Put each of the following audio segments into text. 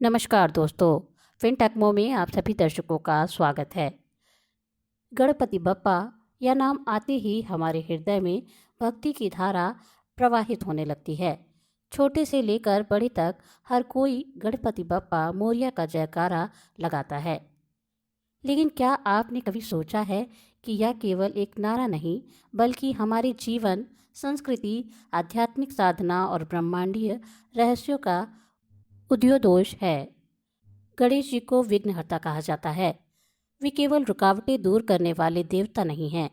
नमस्कार दोस्तों, फिनटेक्मो में आप सभी दर्शकों का स्वागत है। गणपति बप्पा यह नाम आते ही हमारे हृदय में भक्ति की धारा प्रवाहित होने लगती है। छोटे से लेकर बड़े तक हर कोई गणपति बप्पा मोरया का जयकारा लगाता है। लेकिन क्या आपने कभी सोचा है कि यह केवल एक नारा नहीं, बल्कि हमारे जीवन, संस्कृति, आध्यात्मिक साधना और ब्रह्मांडीय रहस्यों का उद्योदोष है। गणेश जी को विघ्नहर्ता कहा जाता है। वे केवल रुकावटें दूर करने वाले देवता नहीं हैं,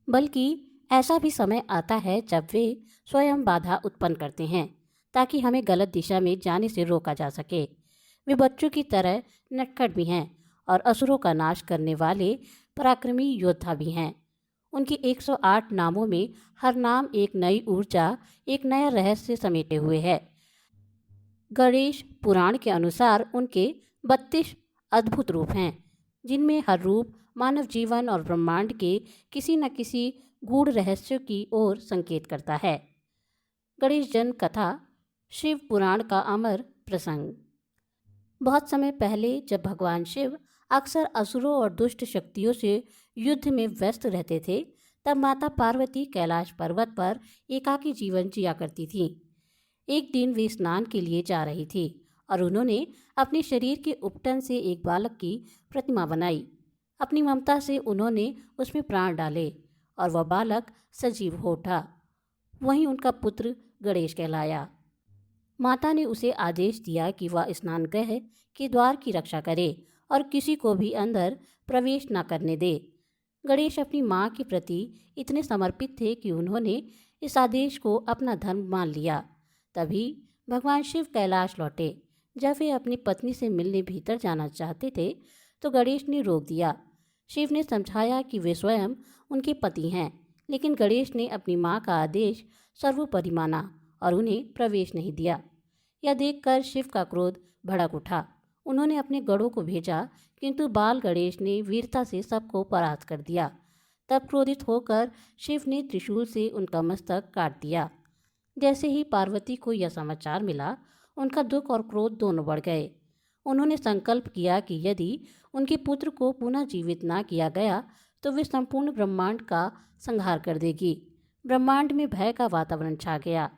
बल्कि ऐसा भी समय आता है जब वे स्वयं बाधा उत्पन्न करते हैं ताकि हमें गलत दिशा में जाने से रोका जा सके। वे बच्चों की तरह नटखट भी हैं और असुरों का नाश करने वाले पराक्रमी योद्धा भी हैं। उनके 108 नामों में हर नाम एक नई ऊर्जा, एक नया रहस्य समेटे हुए है। गणेश पुराण के अनुसार उनके 32 अद्भुत रूप हैं, जिनमें हर रूप मानव जीवन और ब्रह्मांड के किसी न किसी गूढ़ रहस्य की ओर संकेत करता है। गणेश जन्म कथा, शिव पुराण का अमर प्रसंग। बहुत समय पहले जब भगवान शिव अक्सर असुरों और दुष्ट शक्तियों से युद्ध में व्यस्त रहते थे, तब माता पार्वती कैलाश पर्वत पर एकाकी जीवन जिया करती थीं। एक दिन वे स्नान के लिए जा रही थी और उन्होंने अपने शरीर के उपटन से एक बालक की प्रतिमा बनाई। अपनी ममता से उन्होंने उसमें प्राण डाले और वह बालक सजीव हो उठा। वहीं उनका पुत्र गणेश कहलाया। माता ने उसे आदेश दिया कि वह स्नानगृह के द्वार की रक्षा करे और किसी को भी अंदर प्रवेश न करने दे। गणेश अपनी माँ के प्रति इतने समर्पित थे कि उन्होंने इस आदेश को अपना धर्म मान लिया। तभी भगवान शिव कैलाश लौटे। जब वे अपनी पत्नी से मिलने भीतर जाना चाहते थे तो गणेश ने रोक दिया। शिव ने समझाया कि वे स्वयं उनके पति हैं, लेकिन गणेश ने अपनी माँ का आदेश सर्वोपरि माना और उन्हें प्रवेश नहीं दिया। यह देखकर शिव का क्रोध भड़क उठा। उन्होंने अपने गणों को भेजा, किंतु बाल गणेश ने वीरता से सबको परास्त कर दिया। तब क्रोधित होकर शिव ने त्रिशूल से उनका मस्तक काट दिया। जैसे ही पार्वती को यह समाचार मिला, उनका दुख और क्रोध दोनों बढ़ गए। उन्होंने संकल्प किया कि यदि उनके पुत्र को पुनः जीवित ना किया गया तो वे संपूर्ण ब्रह्मांड का संहार कर देगी। ब्रह्मांड में भय का वातावरण छा गया।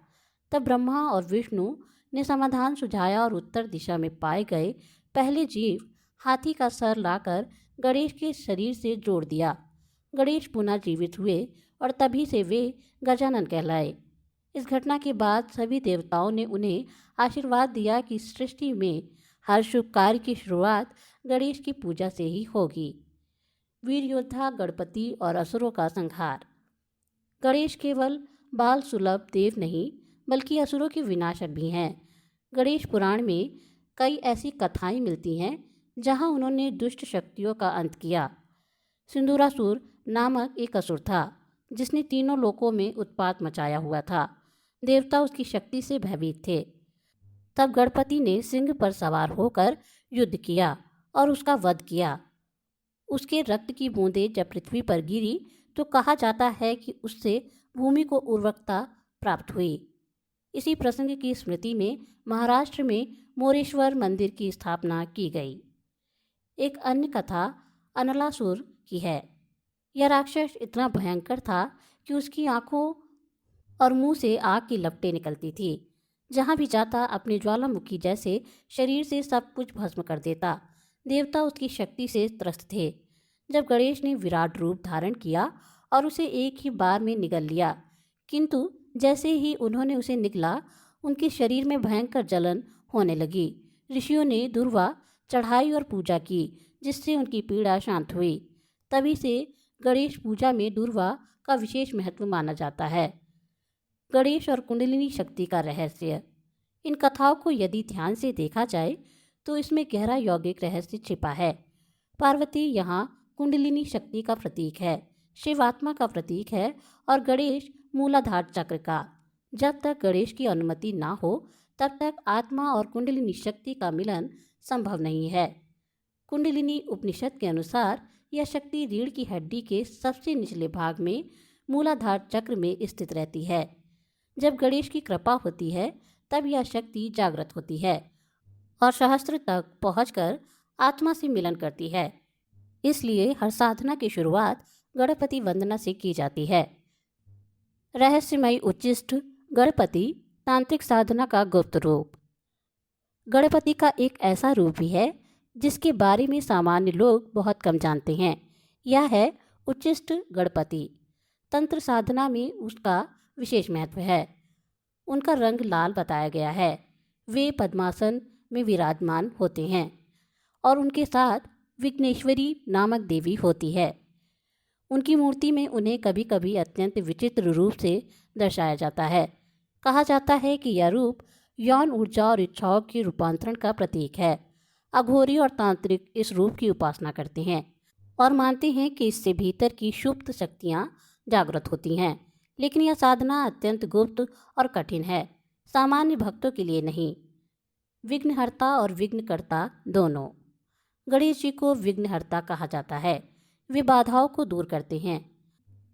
तब ब्रह्मा और विष्णु ने समाधान सुझाया और उत्तर दिशा में पाए गए पहले जीव हाथी का सर लाकर गणेश के शरीर से जोड़ दिया। गणेश पुनः जीवित हुए और तभी से वे गजानन कहलाए। इस घटना के बाद सभी देवताओं ने उन्हें आशीर्वाद दिया कि सृष्टि में हर शुभ कार्य की शुरुआत गणेश की पूजा से ही होगी। वीर योद्धा गणपति और असुरों का संहार। गणेश केवल बाल सुलभ देव नहीं, बल्कि असुरों के विनाशक भी हैं। गणेश पुराण में कई ऐसी कथाएं मिलती हैं जहां उन्होंने दुष्ट शक्तियों का अंत किया। सिंदूरासुर नामक एक असुर था जिसने तीनों लोकों में उत्पात मचाया हुआ था। देवता उसकी शक्ति से भयभीत थे। तब गणपति ने सिंह पर सवार होकर युद्ध किया और उसका वध किया। उसके रक्त की बूंदें जब पृथ्वी पर गिरी तो कहा जाता है कि उससे भूमि को उर्वरकता प्राप्त हुई। इसी प्रसंग की स्मृति में महाराष्ट्र में मोरेश्वर मंदिर की स्थापना की गई। एक अन्य कथा अनलासुर की है। यह राक्षस इतना भयंकर था कि उसकी आंखों और मुंह से आग की लपटें निकलती थी। जहां भी जाता अपने ज्वालामुखी जैसे शरीर से सब कुछ भस्म कर देता। देवता उसकी शक्ति से त्रस्त थे। जब गणेश ने विराट रूप धारण किया और उसे एक ही बार में निगल लिया, किंतु जैसे ही उन्होंने उसे निगला, उनके शरीर में भयंकर जलन होने लगी। ऋषियों ने दुर्वा चढ़ाई और पूजा की, जिससे उनकी पीड़ा शांत हुई। तभी से गणेश पूजा में दुर्वा का विशेष महत्व माना जाता है। गणेश और कुंडलिनी शक्ति का रहस्य। इन कथाओं को यदि ध्यान से देखा जाए तो इसमें गहरा यौगिक रहस्य छिपा है। पार्वती यहाँ कुंडलिनी शक्ति का प्रतीक है, शिव आत्मा का प्रतीक है और गणेश मूलाधार चक्र का। जब तक गणेश की अनुमति ना हो तब तक आत्मा और कुंडलिनी शक्ति का मिलन संभव नहीं है। कुंडलिनी उपनिषद के अनुसार यह शक्ति रीढ़ की हड्डी के सबसे निचले भाग में मूलाधार चक्र में स्थित रहती है। जब गणेश की कृपा होती है तब यह शक्ति जागृत होती है और सहस्त्र तक पहुंचकर आत्मा से मिलन करती है। इसलिए हर साधना की शुरुआत गणपति वंदना से की जाती है। रहस्यमयी उच्चिष्ट गणपति तांत्रिक साधना का गुप्त रूप। गणपति का एक ऐसा रूप भी है जिसके बारे में सामान्य लोग बहुत कम जानते हैं। यह है उच्चिष्ट गणपति। तंत्र साधना में उसका विशेष महत्व है। उनका रंग लाल बताया गया है। वे पद्मासन में विराजमान होते हैं और उनके साथ विघ्नेश्वरी नामक देवी होती है। उनकी मूर्ति में उन्हें कभी कभी अत्यंत विचित्र रूप से दर्शाया जाता है। कहा जाता है कि यह रूप यौन ऊर्जा और इच्छाओं के रूपांतरण का प्रतीक है। अघोरी और तांत्रिक इस रूप की उपासना करते हैं और मानते हैं कि इससे भीतर की सुप्त शक्तियाँ जागृत होती हैं। लेकिन यह साधना अत्यंत गुप्त और कठिन है, सामान्य भक्तों के लिए नहीं। विघ्नहर्ता और विघ्नकर्ता दोनों। गणेश जी को विघ्नहर्ता कहा जाता है। वे बाधाओं को दूर करते हैं,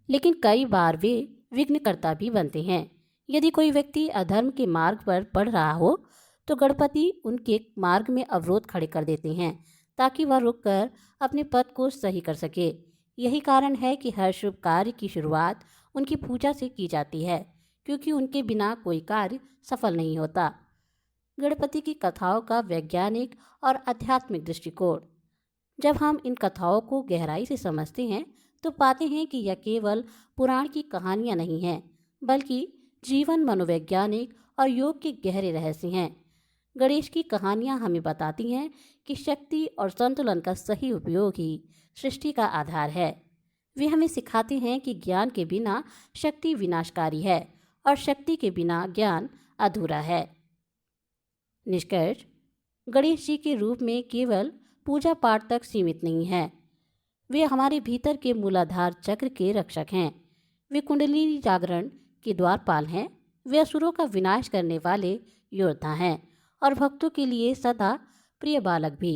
लेकिन कई बार वे विघ्नकर्ता भी बनते हैं। यदि कोई व्यक्ति अधर्म के मार्ग पर बढ़ रहा हो तो गणपति उनके मार्ग में अवरोध खड़े कर देते हैं ताकि वह रुककर अपने पथ को सही कर सके। यही कारण है कि हर शुभ कार्य की शुरुआत उनकी पूजा से की जाती है, क्योंकि उनके बिना कोई कार्य सफल नहीं होता। गणपति की कथाओं का वैज्ञानिक और आध्यात्मिक दृष्टिकोण। जब हम इन कथाओं को गहराई से समझते हैं तो पाते हैं कि यह केवल पुराण की कहानियाँ नहीं हैं, बल्कि जीवन, मनोवैज्ञानिक और योग के गहरे रहस्य हैं। गणेश की कहानियाँ हमें बताती हैं कि शक्ति और संतुलन का सही उपयोग ही सृष्टि का आधार है। वे हमें सिखाते हैं कि ज्ञान के बिना शक्ति विनाशकारी है और शक्ति के बिना ज्ञान अधूरा है। निष्कर्ष, गणेश जी के रूप में केवल पूजा पाठ तक सीमित नहीं है। वे हमारे भीतर के मूलाधार चक्र के रक्षक हैं। वे कुंडली जागरण के द्वारपाल हैं। वे असुरों का विनाश करने वाले योद्धा हैं और भक्तों के लिए सदा प्रिय बालक भी।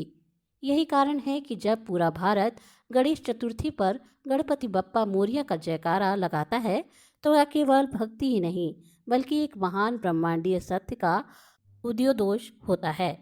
यही कारण है कि जब पूरा भारत गणेश चतुर्थी पर गणपति बप्पा मोरिया का जयकारा लगाता है तो यह केवल भक्ति ही नहीं, बल्कि एक महान ब्रह्मांडीय सत्य का उद्योदोष होता है।